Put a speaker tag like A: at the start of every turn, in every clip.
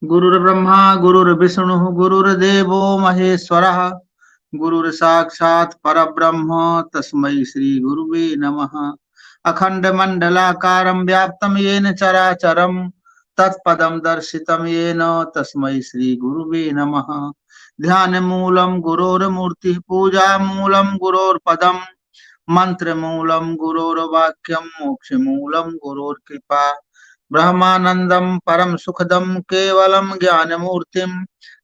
A: गुरुर्ब्रह्मा गुरुर्विष्णु गुरुर्देवो महेश्वरः गुरुर्साक्षात् परब्रह्म तस्मै श्री गुरुवे नमः। अखण्डमण्डलाकारं व्याप्तं येन चराचरं तत्पदं दर्शितं येन तस्मै श्री गुरुवे नमः। ध्यानमूलं गुरोर्मूर्तिः पूजामूलं गुरोर्पदं मंत्रमूलं गुरोर्वाक्यं मोक्षमूलं गुरोर्कृपा। ब्रह्मानंदं परम सुखदं केवलं ज्ञानमूर्तिं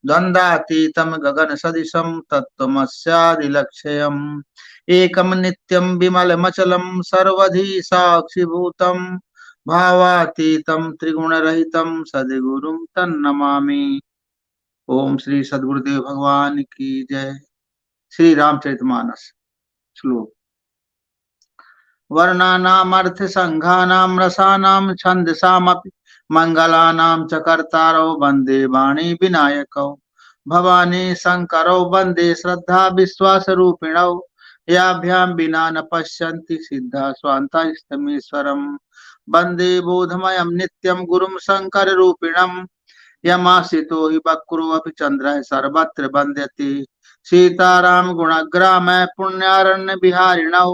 A: द्वन्द्वातीतं गगनसदृशं तत्त्वमस्यादिलक्ष्यम् एकं नित्यं विमलमचलं सर्वधि साक्षिभूतं भावातीतं त्रिगुणरहितं सद्गुरुं तन्नमामि। ओम श्री सद्गुरुदेव भगवान की जय। श्री रामचरितमानस श्लोक। वर्णानामर्थ संघानां रसानां छन्दसामपि मंगलानां च कर्तारौ वन्दे वाणी विनायकौ भवानी शंकरौ वन्दे श्रद्धा विश्वासरूपिणौ याभ्यां विना न पश्यन्ति सिद्धा स्वान्तास्तमीश्वरम् वन्दे बोधमयं नित्यं गुरुं शङ्कररूपिणम् यमाश्रितो हि वक्रोऽपि चन्द्रः सर्वत्र वन्द्यते सीताराम गुणग्रामः पुण्यारण्य विहारिणौ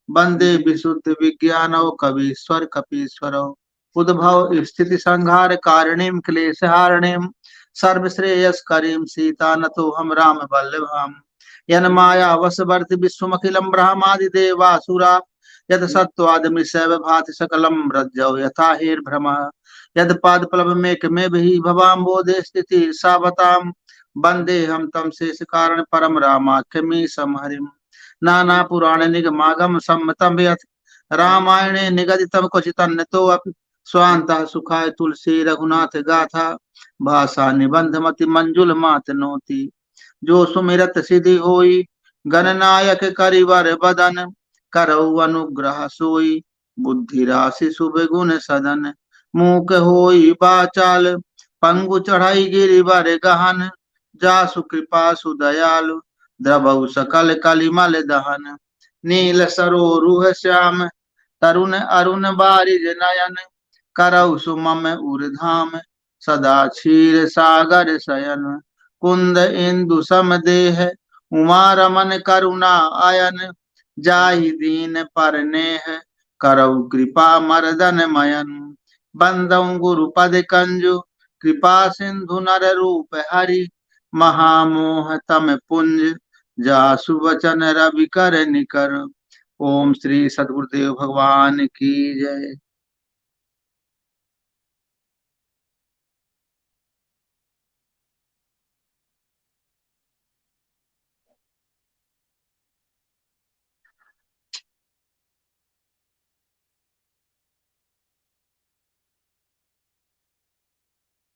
A: वन्दे विशुद्ध विज्ञानौ कवीश्वर कपीश्वरौ उद्भव स्थिति संहार कारिणीं क्लेशहारिणीं सर्वश्रेयस्करीं सीतानतो हम राम वल्लभाम् यन्माया वशवर्ति विश्वमखिलं ब्रह्मादिदेवासुरा यत् सत्त्वादमृषैव भाति सकलं रज्जौ यथा हेर्भ्रमः यद् पादपल्लवमेकमेव हि भवाम्बोधे स्थितिः सावताम् वन्दे हम तं शेष कारण परम रामाख्यमीशं हरिम् नाना पुराण निगमागम सम्मतम यत् रामायणे निगदितं क्वचिदन्यतोऽपि स्वान्तः सुखाय तुलसी रघुनाथ गाथा भाषा निबंध मति मंजुल मात नोति जो सुमिरत सिद्धि होई गणनायक करिवर बदन करौ अनुग्रह सोई बुद्धि राशि शुभ गुण सदन मूक होई बाचाल पंगु चढ़ाई गिरिवर गहन जासु कृपा सुदयालु द्रवौ सकल कलिमल दहन नील सरोरुह श्याम तरुण अरुण बारिज नयन करौ सुमम उर्धाम सदा क्षीर सागर शयन कुंद इंदु सम देह उमा रमन करुणा आयन जाहि दीन परनेह करौ कृपा मर्दन मयन बंदौ गुरुपद कंजु कृपा सिंधु नर रूप हरि महामोह तम पुंज जासु वचन रवि कर निकर। ओम श्री सद्गुरुदेव भगवान की जय।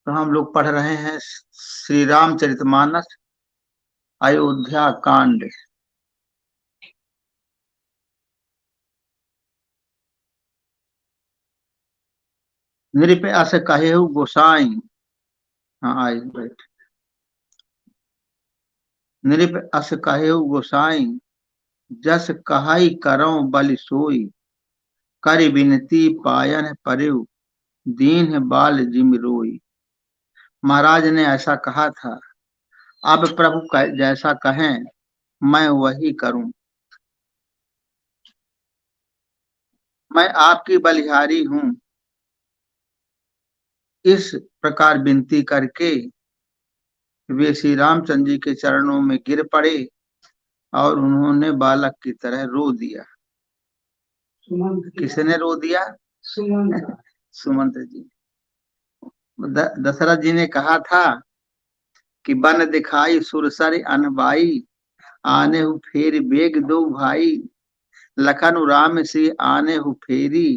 A: तो हम लोग पढ़ रहे हैं श्री रामचरितमानस अयोध्या कांड। नृप अस कहेहु गोसाई। हाँ आई बैठ। नृप अस कहेहु गोसाई जस कहाई करौ बलि सोई कर बिनती पायन परयु दीन बाल जिम रोई। महाराज ने ऐसा कहा था, अब प्रभु जैसा कहें मैं वही करूं। मैं आपकी बलिहारी हूं। इस प्रकार विनती करके वे श्री रामचंद्र जी के चरणों में गिर पड़े और उन्होंने बालक की तरह रो दिया। किसने रो दिया? सुमंत जी। दशरथ जी ने कहा था कि बन दिखाई सुरसर अनबाई आने हु फेर बेग दो भाई लखन राम से आने हु फेरी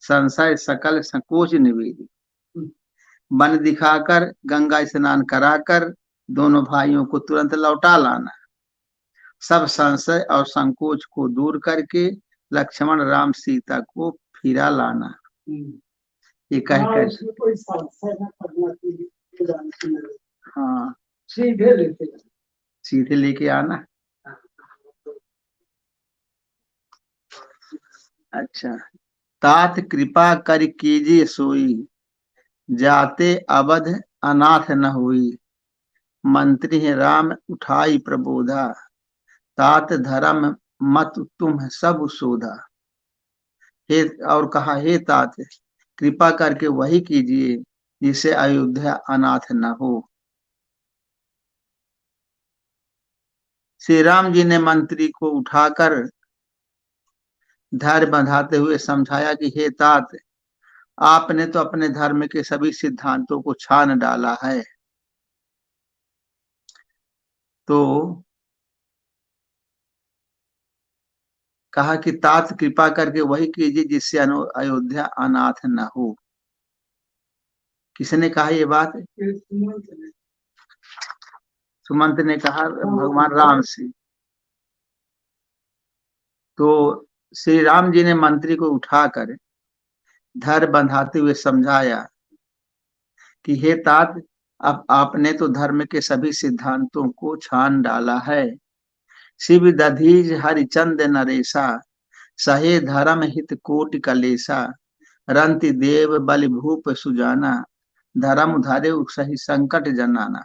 A: संशय सकल संकोच निवेदी। बन दिखाकर गंगा स्नान कराकर दोनों भाइयों को तुरंत लौटा लाना, सब संशय और संकोच को दूर करके लक्ष्मण राम सीता को फिरा लाना। ये कह कर हाँ सीधे लेके आना। अच्छा। तात कृपा कर कीजिए सोई जाते अवध अनाथ न हुई, मंत्री है राम उठाई प्रबोधा, तात धर्म मत तुम सब शोधा। हे और कहा, हे तात, कृपा करके वही कीजिए जिसे अयोध्या अनाथ न हो। श्री राम जी ने मंत्री को उठाकर धैर्य बंधाते हुए समझाया कि हे तात, आपने तो अपने धर्म के सभी सिद्धांतों को छान डाला है, तो कहा कि तात कृपा करके वही कीजिए जिससे अयोध्या अनाथ न हो। किसने कहा ये बात? सुमंत ने कहा भगवान राम से। तो श्री राम जी ने मंत्री को उठाकर धैर्य बंधाते हुए समझाया कि हे तात, अब आपने तो धर्म के सभी सिद्धांतों को छान डाला है। शिव दधीज हरिचंद नरेशा, सहे धर्म हित कोटि कलेसा, रंति देव बलि भूप सुजाना, धर्म धरे सही संकट जनाना।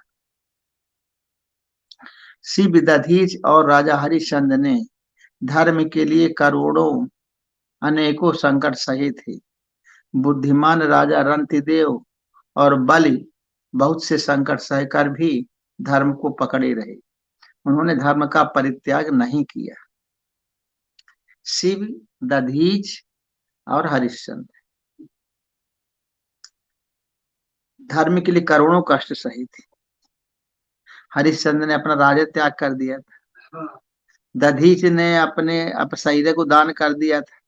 A: शिव दधीच और राजा हरिश्चंद्र ने धर्म के लिए करोड़ों अनेकों संकट सहे थे। बुद्धिमान राजा रंतिदेव और बलि बहुत से संकट सहकर भी धर्म को पकड़े रहे। उन्होंने धर्म का परित्याग नहीं किया। शिव, दधीच और हरिश्चंद्र धर्म के लिए करोड़ों कष्ट सहे थे। हरिश्चंद्र ने अपना राज्य त्याग कर दिया था। दधीच ने अपने शरीर को दान कर दिया था।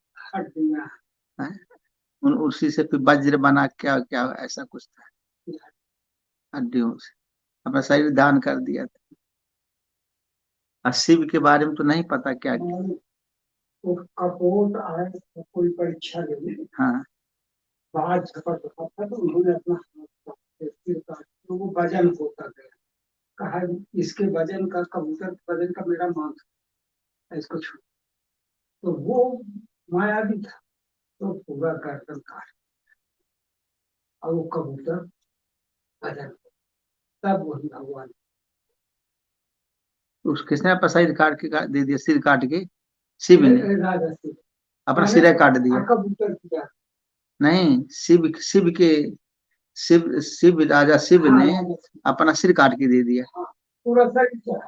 A: उसी से फिर वज्र बना, क्या क्या ऐसा कुछ था, हड्डियों से अपना शरीर दान कर दिया था। और शिव के बारे में तो नहीं पता क्या किया। तो कपोत आए कोई परीक्षा देने, हाँ, बाहर छपा था तो उन्होंने अपना सिर काट, तो वो वजन होता गया। कहा इसके वजन का, कबूतर वजन का मेरा मांस है, इसको छू। तो वो माया भी था, तो पूरा गर्दन काट और वो कबूतर वजन, तब वही भगवान। उस किसने अपना शरीर काट के दे दिया, सिर काट के? शिव ने अपना सिर काट दिया। कबूतर किया नहीं, शिव शिव के शिव शिव राजा शिव ने अपना सिर काट के दे दिया। पूरा शरीर।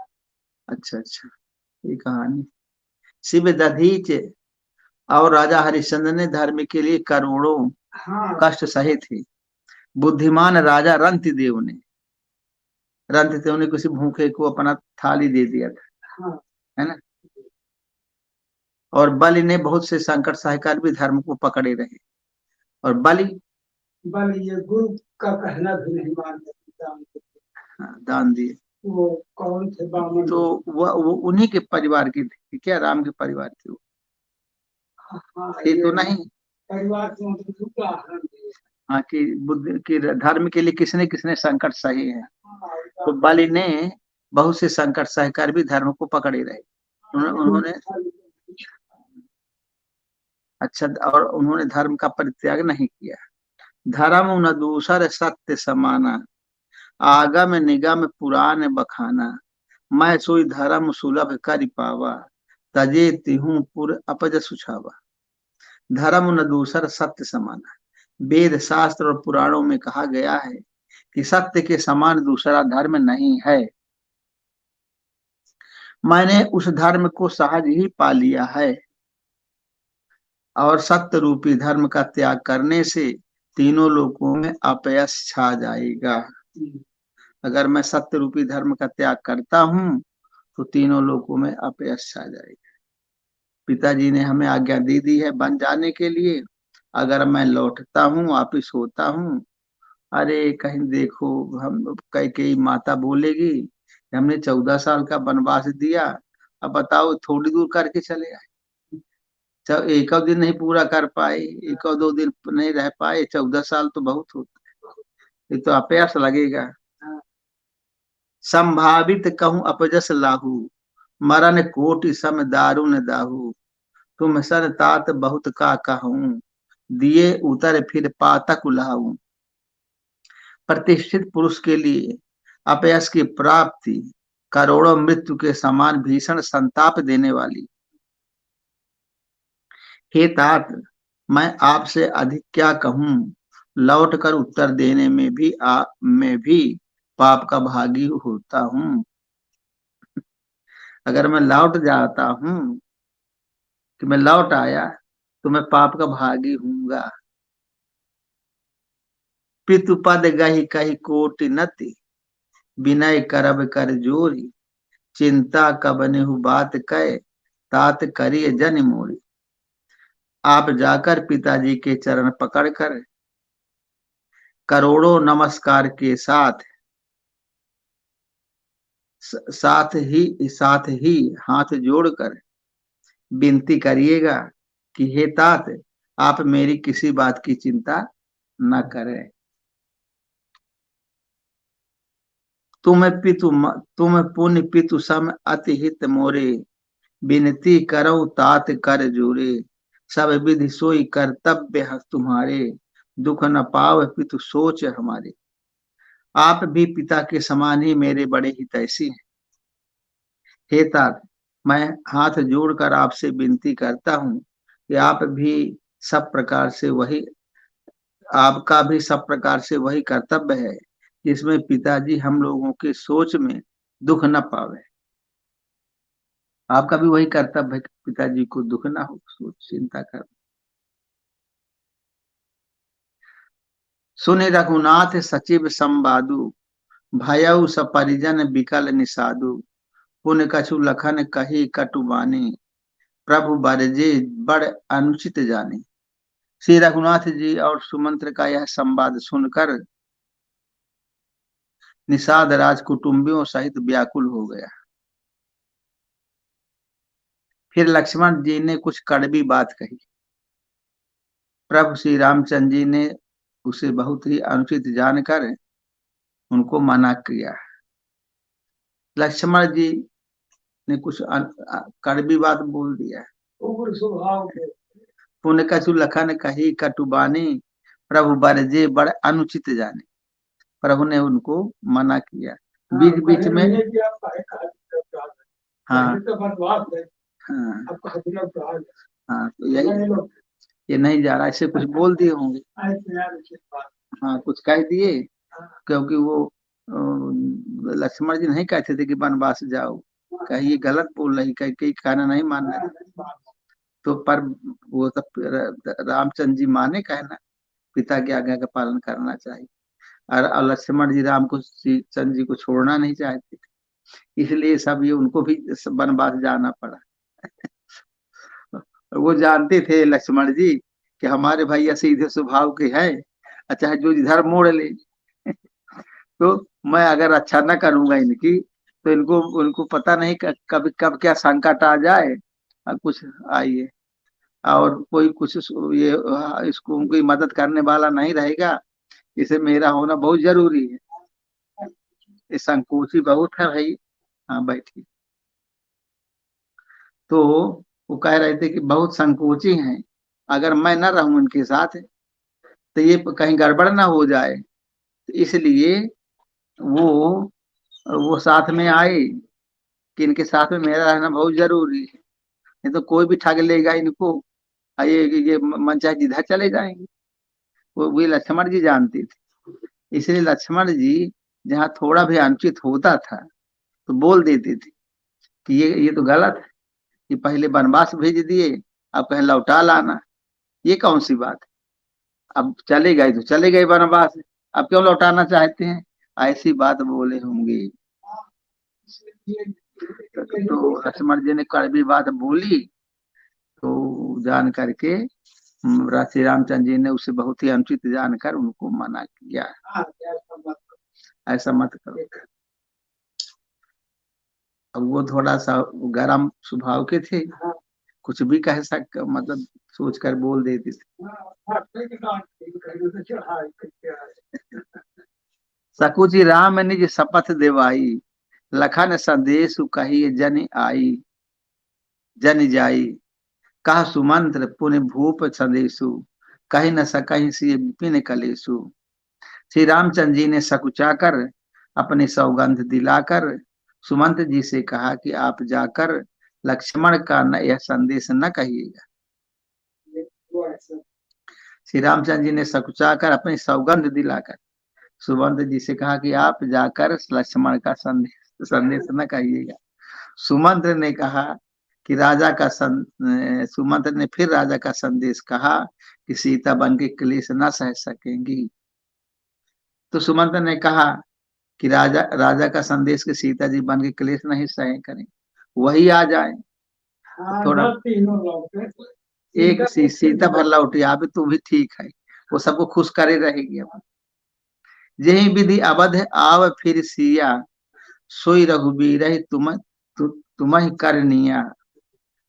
A: अच्छा अच्छा, ये कहानी। शिव दधीच और राजा हरिश्चंद्र ने धर्म के लिए करोड़ों कष्ट सहे थे। बुद्धिमान राजा रंतिदेव ने किसी भूखे को अपना थाली दे दिया था, है ना। और बलि ने बहुत से संकट सहकर भी धर्म को पकड़े रहे। और बलि ये गुरु का कहना भी नहीं मानते, दान दिए। वो कौन थे बामन? तो वो उन्हीं के परिवार के थे क्या? राम के परिवार थे वो? ये तो नहीं परिवार हाँ, कि बुद्ध की धर्म के लिए किसने किसने संकट सहे हैं। तो बलि ने बहुत से संकट सहकर भी धर्म को पकड़े रहे। उन्होंने अच्छा, और उन्होंने धर्म का परित्याग नहीं किया। धर्म न दूसर सत्य समाना, आगम निगम पुराण बखाना, मैं सोई धर्म सुलभ कर पावा, तजे तिहूं पुर अपज सुछावा। धर्म न दूसर सत्य समाना, वेद शास्त्र और पुराणों में कहा गया है कि सत्य के समान दूसरा धर्म नहीं है। मैंने उस धर्म को सहज ही पा लिया है, और सत्य रूपी धर्म का त्याग करने से तीनों लोकों में अपयश छा जाएगा। अगर मैं सत्य रूपी धर्म का त्याग करता हूं तो तीनों लोकों में अपयश छा जाएगा। पिताजी ने हमें आज्ञा दे दी है बन जाने के लिए। अगर मैं लौटता हूँ, वापिस होता हूँ, अरे कहीं देखो, हम कई माता बोलेगी हमने 14 साल का वनवास दिया, अब बताओ थोड़ी दूर करके चले आए। जब एक दिन नहीं पूरा कर पाए, एक और 2 दिन नहीं रह पाए, 14 साल तो बहुत होता है, ये तो अपयश लगेगा। संभावित कहूं अपजस लाहू, मरण कोटि सम दारुण दाहू, तुम सन तात बहुत का कहूं, दिए उतर फिर पातक उलाऊ। प्रतिष्ठित पुरुष के लिए अपयश की प्राप्ति करोड़ों मृत्यु के समान भीषण संताप देने वाली। हे तात, मैं आपसे अधिक क्या कहूं, लौट कर उत्तर देने में भी पाप का भागी होता हूं। अगर मैं लौट जाता हूं कि मैं लौट आया तो मैं पाप का भागी हूंगा। पितुपद गही कही कोटि नति, विनय करब कर जोरी, चिंता कबनेहु बात कह, तात करिय जन मोरी। आप जाकर पिताजी के चरण पकड़कर करोड़ों नमस्कार के साथ साथ ही हाथ जोड़कर विनती करिएगा कि हे तात, आप मेरी किसी बात की चिंता न करें। तुम पुण्य पितु सम अति हित मोरे, विनती करो तात कर जोरे, सब विधि सोई कर्तव्य है तुम्हारे, दुख न पाव पितु सोच हमारे। आप भी पिता के समान ही मेरे बड़े हितैषी हैं। हे तात, मैं हाथ जोड़कर आपसे विनती करता हूँ कि सब प्रकार से वही आपका भी सब प्रकार से वही कर्तव्य है जिसमें पिताजी हम लोगों के सोच में दुख न पावे। आपका भी वही कर्तव्य है कि पिताजी को दुख ना हो, सोच चिंता कर। सुनि रघुनाथ सचिव संवादु, भयउ सपरिजन बिकल निषादु, पुन कछु लखन कही कटुबानी, प्रभु बरजे बड़ अनुचित जाने। श्री रघुनाथ जी और सुमंत्र का यह संवाद सुनकर निषाद राज कुटुंबियों सहित व्याकुल हो गया। फिर लक्ष्मण जी ने कुछ कड़वी बात कही। प्रभु श्री रामचंद्र जी ने उसे बहुत ही अनुचित जानकर उनको मना किया। लक्ष्मण जी ने कुछ कड़वी बात बोल दिया। पुण्य कछु लखन कही कटुबानी, प्रभु बरजे बड़ अनुचित जाने। प्रभु ने उनको मना किया। बीच बीच में हाँ हाँ हाँ, तो यही ये नहीं जा रहा, ऐसे कुछ बोल दिए होंगे। हाँ, कुछ कह दिए क्योंकि वो लक्ष्मण जी नहीं कहते थे कि वनवास जाओ, कहीं ये गलत बोल रही, कहीं कहीं कहना नहीं मान रहे। तो पर वो तो रामचंद्र जी माने कहना, पिता की आज्ञा का पालन करना चाहिए। और लक्ष्मण जी राम को चंद्र जी को छोड़ना नहीं चाहते, इसलिए सब ये उनको भी वनवास जाना पड़ा। वो जानते थे लक्ष्मण जी कि हमारे भैया सीधे स्वभाव के हैं, अच्छा है जो इधर मोड़ ले। तो मैं अगर अच्छा न करूंगा इनकी तो इनको उनको पता नहीं कब कब क्या संकट आ जाए और कुछ आइए, और कोई कुछ ये इसको उनकी मदद करने वाला नहीं रहेगा। इसे मेरा होना बहुत जरूरी है। ये संकोची बहुत है भाई। हाँ बैठी। तो वो कह रहे थे कि बहुत संकोची हैं, अगर मैं न रहूं इनके साथ तो ये कहीं गड़बड़ ना हो जाए, तो इसलिए वो वो साथ में आए कि इनके साथ में मेरा रहना बहुत जरूरी है, नहीं तो कोई भी ठग लेगा इनको। ये मन चाहे जिधर चले जाएंगे। वो लक्ष्मण जी जानते थे, इसलिए लक्ष्मण जी जहाँ थोड़ा भी अनुचित होता था तो बोल देते थे कि ये तो गलत है, कि पहले वनवास भेज दिए, अब कहें लौटा लाना, ये कौन सी बात है। अब चले गए तो चले गए वनवास, अब क्यों लौटाना चाहते हैं, ऐसी बात बोले होंगे। तो लक्ष्मण जी ने कड़वी बात बोली, तो जान करके श्री रामचंद्र जी ने उसे बहुत ही अनुचित जानकर उनको मना किया, ऐसा मत करो। अब वो थोड़ा सा गर्म स्वभाव के थे, कुछ भी कह सक मतलब सोच कर बोल देते थे। सकुचि राम निज शपथ देवाई, लखन संदेश कही जन आई, जन जाई, कह सुमंत्र पुण्य भूप संदेशु, कही न सकहि सिय विपिन कलेशु। श्री रामचंद्र जी ने सकुचाकर अपनी सौगंध दिलाकर सुमंत जी से कहा कि आप जाकर लक्ष्मण का यह संदेश न कहिएगा। श्री रामचंद्र जी ने सकुचाकर अपनी सौगंध दिलाकर सुमंत जी से कहा कि आप जाकर लक्ष्मण का संदेश न कहिएगा। सुमंत ने कहा कि सुमंत ने फिर राजा का संदेश कहा कि सीता बन के क्लेश न सह सकेंगी। तो सुमंत ने कहा कि राजा का संदेश कि सीता जी बन के क्लेश नहीं सह करें, वही आ जाए। थोड़ा एक सीता भर लौटी आप तू भी ठीक है, वो सबको खुश करे रहेगी। अब यही विधि अवध आव फिर सिया सोई रघुबीर तुम्ह करनिया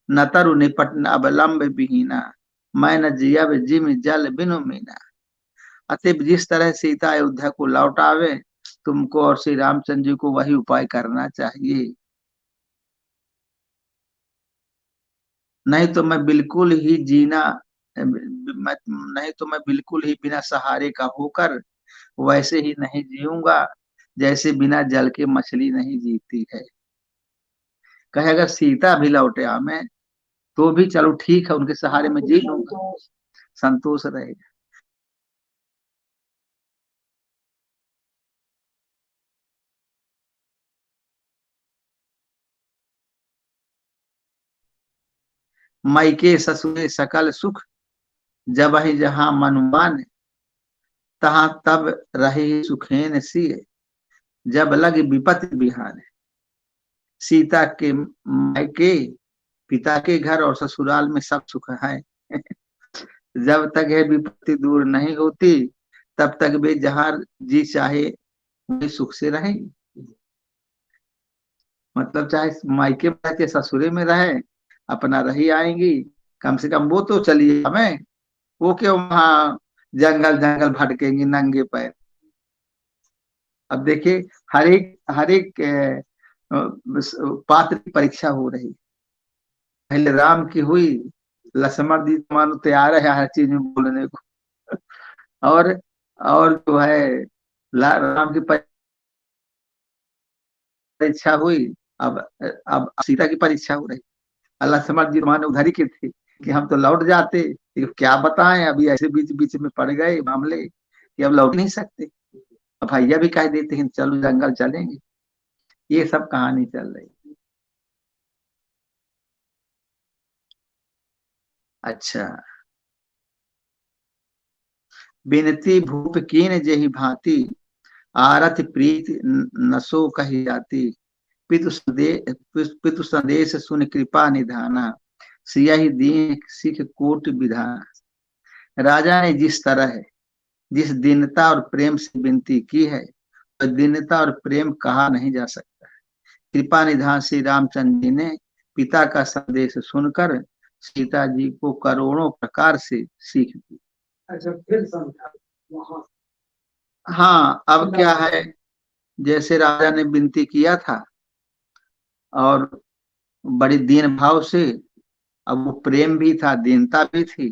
A: न तरु निपट न अवलंब विहीना मैं न जियब जिम जल बिनु मीना। अतः जिस तरह सीता अयोध्या को लौट आवे तुमको और श्री रामचंद्र जी को वही उपाय करना चाहिए, नहीं तो मैं बिल्कुल ही बिना सहारे का होकर वैसे ही नहीं जीऊंगा जैसे बिना जल के मछली नहीं जीती है। कहे अगर सीता भी लौटे मैं तो भी चलो ठीक है, उनके सहारे में जी लूंगा, संतोष रहेगा। मायके ससुरे सकल सुख जब ही जहां मनुमान तहां तब रहे सुखेन सिए जब लग विपत्ति बिहान। सीता के मायके पिता के घर और ससुराल में सब सुख है। जब तक है विपत्ति दूर नहीं होती तब तक वे जहां जी चाहे वे सुख से रहे। मतलब चाहे मायके में रहे ससुरे में रहे अपना रही आएंगी, कम से कम वो तो चलिए हमें, वो क्यों वहां जंगल जंगल भटकेंगी नंगे पैर। अब देखिए हर एक पात्र की परीक्षा हो रही। पहले राम की हुई, लक्ष्मण जी मानो तैयार है हर चीज में बोलने को। और जो है राम की परीक्षा हुई, अब सीता की परीक्षा हो रही। लक्ष्मण जी मानो उधर ही के थे कि हम तो लौट जाते, क्या बताएं अभी ऐसे बीच बीच में पड़ गए मामले कि अब लौट नहीं सकते। अब भैया भी कह देते हैं चलो जंगल चलेंगे। ये सब कहानी चल रही। अच्छा, बिनती भूप कीन जेहि भांति आरथ प्रीत नसो कही जाती पितु संदेश सुन कृपा निधाना सियाही दीन सिख कोट विधान। राजा ने जिस तरह है जिस दीनता और प्रेम से विनती की है तो दीनता और प्रेम कहा नहीं जा सकता। कृपा निधान श्री रामचंद्र जी ने पिता का संदेश सुनकर सीता जी को करोड़ों प्रकार से सीख दी। अच्छा फिर समझा वहां। हाँ, अब क्या है, जैसे राजा ने विनती किया था और बड़ी दीन भाव से, अब वो प्रेम भी था दीनता भी थी,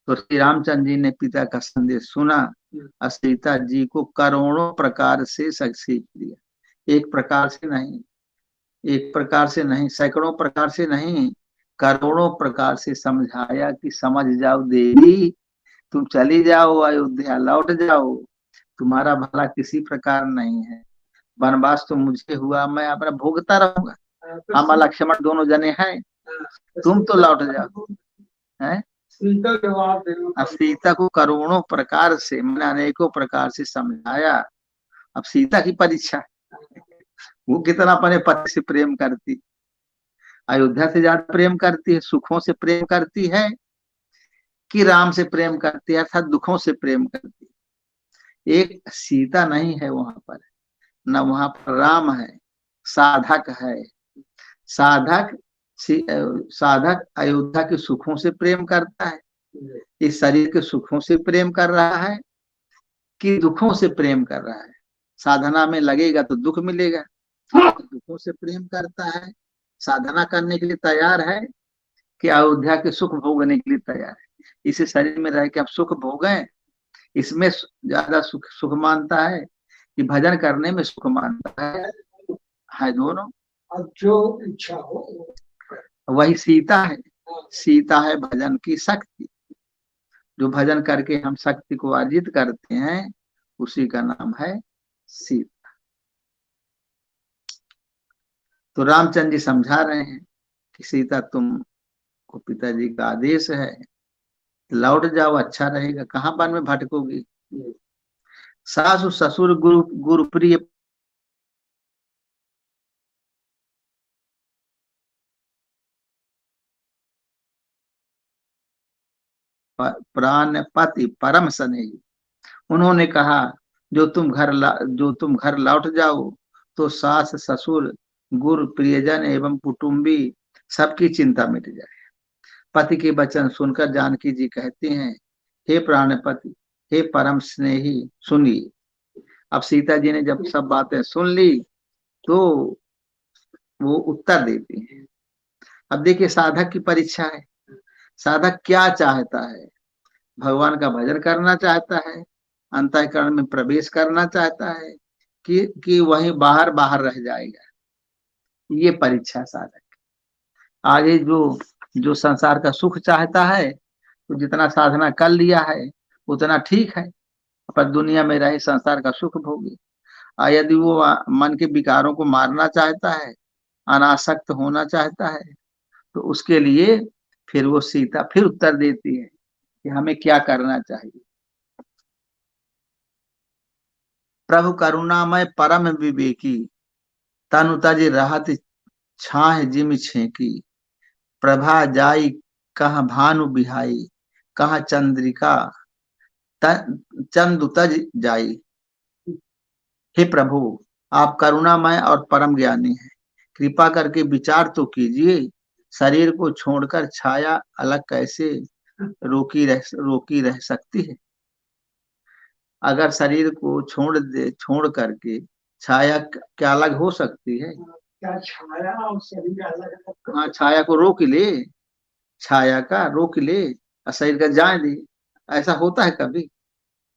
A: तो श्री रामचंद्र जी ने पिता का संदेश सुना और सीता जी को करोड़ों प्रकार से सीख दिया। एक प्रकार से नहीं, एक प्रकार से नहीं, सैकड़ों प्रकार से नहीं, करोड़ों प्रकार से समझाया कि समझ जाओ देवी, तुम चली जाओ अयोध्या लौट जाओ, तुम्हारा भला किसी प्रकार नहीं है। वनवास तो मुझे हुआ, मैं अपना भोगता रहूंगा, हम लक्ष्मण दोनों जने हैं, तुम तो लौट जाओ। है सीता को करोड़ों प्रकार से मैंने अनेकों प्रकार से समझाया। अब सीता की परीक्षा, वो कितना अपने पति से प्रेम करती, अयोध्या से ज्यादा प्रेम करती है, सुखों से प्रेम करती है कि राम से प्रेम करती है अर्थात दुखों से प्रेम करती है। एक सीता नहीं है वहां पर, न वहां पर राम है, साधक है। साधक साधक अयोध्या के सुखों से प्रेम करता है, इस शरीर के सुखों से प्रेम कर रहा है कि दुखों से प्रेम कर रहा है। साधना में लगेगा तो दुख मिलेगा, दुखों से प्रेम करता है, साधना करने के लिए तैयार है कि अयोध्या के सुख भोगने के लिए तैयार है। इसे शरीर में रह के आप सुख भोगें इसमें ज्यादा सुख सुख मानता है कि भजन करने में सुख मानता है दोनों।
B: अब जो इच्छा हो।
A: वही सीता है। सीता है भजन की शक्ति। जो भजन करके हम शक्ति को अर्जित करते हैं उसी का नाम है सीता। तो रामचंद्र जी समझा रहे हैं कि सीता तुमको पिताजी का आदेश है, लौट जाओ अच्छा रहेगा, कहाँ वन में भटकोगी। सासु ससुर गुरु गुरु प्रिय प्राण पति परम स्नेही। उन्होंने कहा जो तुम घर लौट जाओ तो सास ससुर गुरु प्रियजन एवं कुटुंबी सबकी चिंता मिट जाए। पति के वचन सुनकर जानकी जी कहते हैं, हे प्राणपति, हे परम स्नेही, सुनिए। अब सीता जी ने जब सब बातें सुन ली तो वो उत्तर देती हैं। अब देखिए साधक की परीक्षा है। साधक क्या चाहता है? भगवान का भजन करना चाहता है, अंतःकरण में प्रवेश करना चाहता है कि वही बाहर बाहर रह जाएगा। ये परीक्षा साधक। आगे जो जो संसार का सुख चाहता है तो जितना साधना कर लिया है उतना ठीक है, पर दुनिया में रहे संसार का सुख भोगे। और यदि वो मन के विकारों को मारना चाहता है, अनासक्त होना चाहता है, तो उसके लिए फिर वो सीता फिर उत्तर देती है कि हमें क्या करना चाहिए। प्रभु करुणामय परम विवेकी, तनु तज रहत छाह जिम छेकी। प्रभा जाई कह भानु बिहाई, कह चंद्रिका चंदु तज जाई। हे प्रभु, आप करुणामय और परम ज्ञानी हैं, कृपा करके विचार तो कीजिए, शरीर को छोड़कर छाया अलग कैसे रोकी रह सकती है। अगर शरीर को छोड़ करके छाया क्या अलग हो सकती है?
B: क्या छाया और शरीर अलग अलग?
A: हाँ, छाया को रोक ले, छाया का रोक ले और शरीर का जाए दे। ऐसा होता है कभी?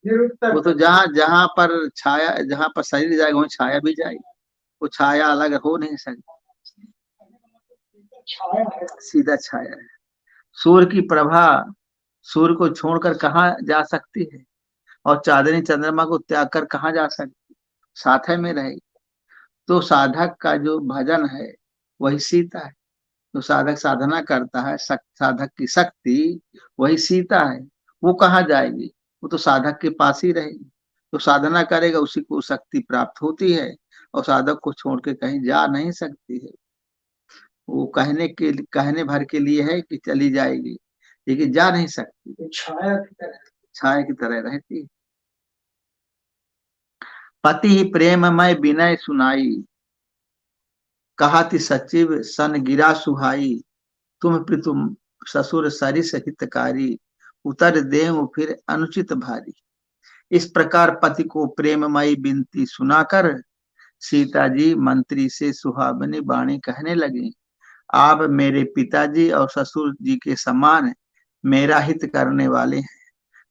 A: वो तो जहाँ जहाँ पर छाया, जहाँ पर शरीर जाएगा वहीं छाया भी जाएगी। वो छाया अलग हो नहीं सकती,
B: छाया है,
A: सीधा छाया है। सूर्य की प्रभा सूर्य को छोड़कर कहाँ जा सकती है, और चांदनी चंद्रमा को त्याग कर कहाँ जा सकती, साथ में रहेगी। तो साधक का जो भजन है वही सीता है। जो साधक साधना करता है, साधक की शक्ति वही सीता है। वो कहाँ जाएगी? वो तो साधक के पास ही रहेगी। जो साधना करेगा उसी को शक्ति प्राप्त होती है, और साधक को छोड़ के कहीं जा नहीं सकती है। वो कहने भर के लिए है कि चली जाएगी, लेकिन जा नहीं सकती, छाया की तरह रहती है। पति ही प्रेममय विनय सुनाई, कहति सचिव सन गिरा सुहाई। तुम पितु ससुर सरिस हितकारी, उतर देव फिर अनुचित भारी। इस प्रकार पति को प्रेममयी विनती सुनाकर सीता जी मंत्री से सुहावनी वाणी कहने लगी। आप मेरे पिताजी और ससुर जी के समान मेरा हित करने वाले हैं।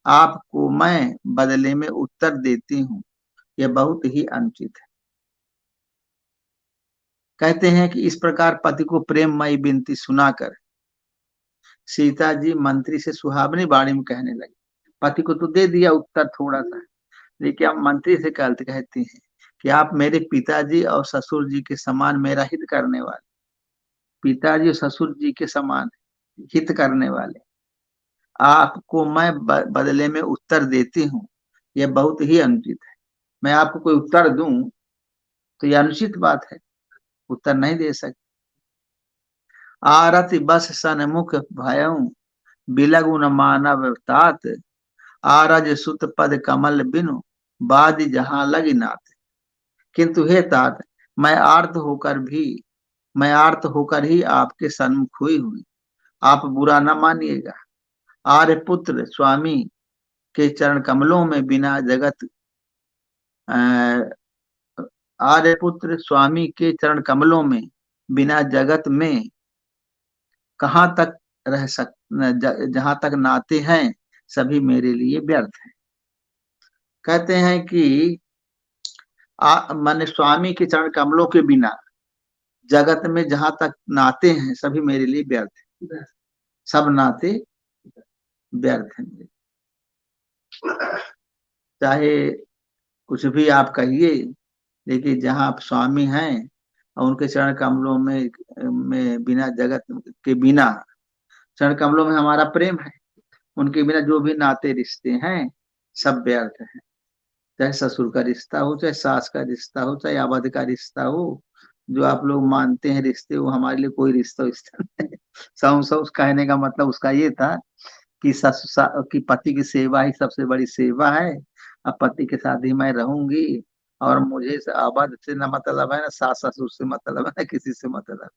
A: आपको मैं बदले में उत्तर देती हूँ, यह बहुत ही अनुचित है। कहते हैं कि इस प्रकार पति को प्रेममयी विनती सुनाकर सीता जी मंत्री से सुहावनी वाणी में कहने लगी। पति को तो दे दिया उत्तर थोड़ा सा, लेकिन अब मंत्री से कहती हैं कि आप मेरे पिताजी और ससुर जी के समान मेरा हित करने वाले, पिताजी और ससुर जी के समान हित करने वाले, आपको मैं बदले में उत्तर देती हूँ, यह बहुत ही अनुचित है। मैं आपको कोई उत्तर दूं तो यह अनुचित बात है, उत्तर नहीं दे सकती। आरति बस सन्मुख भयऊ, बिलगु न मानव तात। आरज सुत पद कमल बिनु, बादि जहां लगी नाथ। किंतु हे तात, मैं आर्त होकर ही आपके सन्मुख हुई। आप बुरा न मानिएगा। आर्य पुत्र स्वामी के चरण कमलों में बिना जगत आर्य पुत्र स्वामी के चरण कमलों में बिना जगत में कहाँ तक रह सक जहां तक नाते हैं सभी मेरे लिए व्यर्थ हैं। कहते हैं कि माने स्वामी के चरण कमलों के बिना जगत में जहां तक नाते हैं सभी मेरे लिए व्यर्थ है। सब नाते व्यर्थ हैं मेरे। चाहे कुछ भी आप कहिए, लेकिन जहां आप स्वामी हैं और उनके चरण कमलों में बिना जगत के बिना, चरण कमलों में हमारा प्रेम है, उनके बिना जो भी नाते रिश्ते हैं सब व्यर्थ हैं। चाहे ससुर का रिश्ता हो, चाहे सास का रिश्ता हो, चाहे अवध का रिश्ता हो, जो आप लोग मानते हैं रिश्ते, वो हमारे लिए कोई रिश्ता विश्ता नहीं। सौ कहने का मतलब उसका ये था कि कि पति की सेवा ही सबसे बड़ी सेवा है। अब पति के साथ ही मैं रहूंगी, और मुझे अवध से न मतलब है, ना सास ससुर से मतलब है, ना किसी से मतलब।